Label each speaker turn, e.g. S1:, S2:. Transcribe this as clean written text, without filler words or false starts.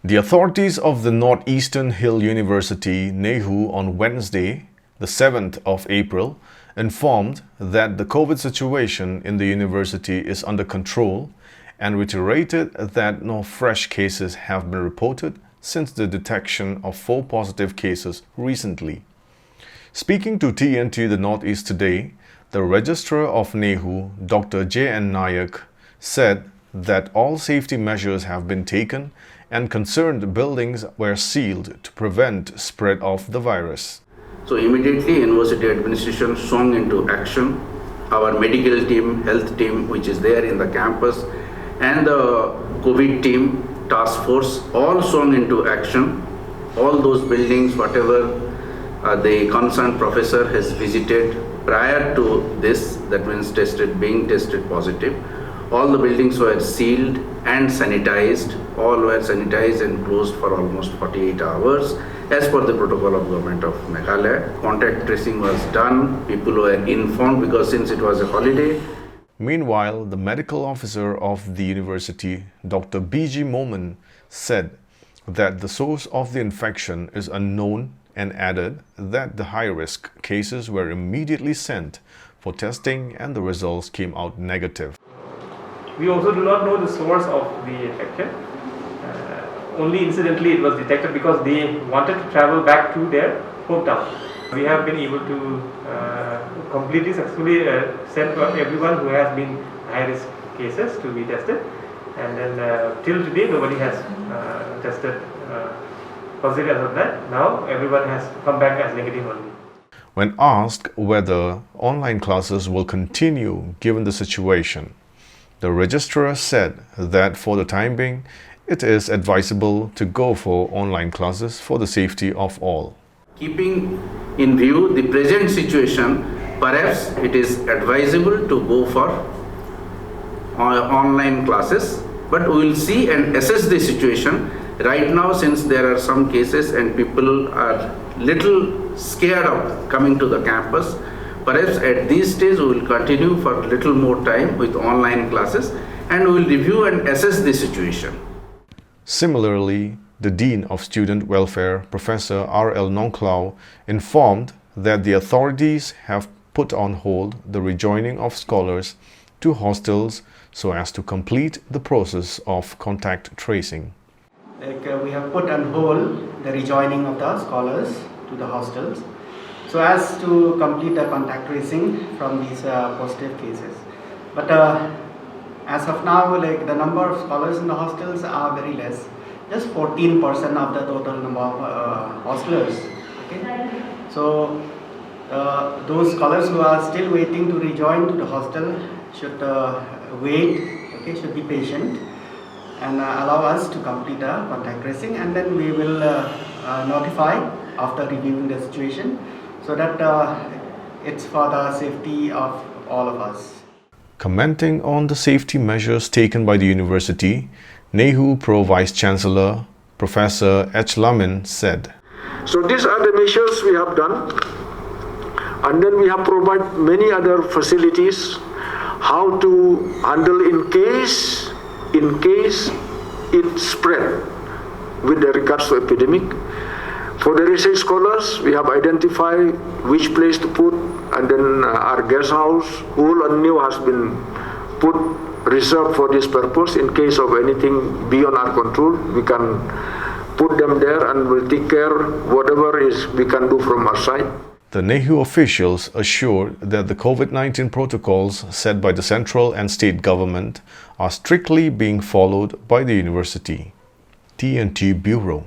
S1: The authorities of the Northeastern Hill University, NEHU, on Wednesday, the 7th of April, informed that the COVID situation in the university is under control and reiterated that no fresh cases have been reported since the detection of 4 positive cases recently. Speaking to TNT-The Northeast Today, the Registrar of NEHU, Dr. JN Nayak, said that all safety measures have been taken and concerned buildings were sealed to prevent spread of the virus.
S2: So immediately university administration swung into action. Our medical team, health team which is there in the campus and the COVID team, task force all swung into action. All those buildings, whatever the concerned professor has visited prior to this, that means being tested positive, all the buildings were sealed and sanitized. All were sanitized and closed for almost 48 hours as per the protocol of government of Meghalaya. Contact tracing was done. People were informed because since it was a holiday.
S1: Meanwhile, the medical officer of the university, Dr. B.G. Moman, said that the source of the infection is unknown and added that the high-risk cases were immediately sent for testing and the results came out negative.
S3: We also do not know the source of the infection. Only incidentally it was detected because they wanted to travel back to their hometown. We have been able to completely successfully send everyone who has been high-risk cases to be tested, and then till today nobody has tested positive as of that. Now everyone has come back as negative only.
S1: When asked whether online classes will continue given the situation, the registrar said that for the time being, it is advisable to go for online classes for the safety of all.
S2: Keeping in view the present situation, perhaps it is advisable to go for online classes, but we will see and assess the situation. Right now, since there are some cases and people are little scared of coming to the campus, perhaps at this stage we will continue for a little more time with online classes and we will review and assess the situation.
S1: Similarly, the Dean of Student Welfare, Professor R.L. Nongklau, informed that the authorities have put on hold the rejoining of scholars to hostels so as to complete the process of contact tracing.
S4: We have put on hold the rejoining of the scholars to the hostels so as to complete the contact tracing from these positive cases. But as of now, the number of scholars in the hostels are very less, just 14% of the total number of hostelers. Okay? So those scholars who are still waiting to rejoin to the hostel should wait, okay, should be patient and allow us to complete the contact tracing, and then we will notify after reviewing the situation so that it's for the safety of all of us.
S1: Commenting on the safety measures taken by the university, NEHU Pro Vice Chancellor Professor H. Lamin said,
S5: So these are the measures we have done, and then we have provided many other facilities how to handle in case it spread with regards to epidemic. For the research scholars, we have identified which place to put, and then our guest house, old and new, has been put reserved for this purpose. In case of anything beyond our control, we can put them there and we'll take care whatever is we can do from our side.
S1: The NEHU officials assured that the COVID-19 protocols set by the central and state government are strictly being followed by the university. TNT Bureau.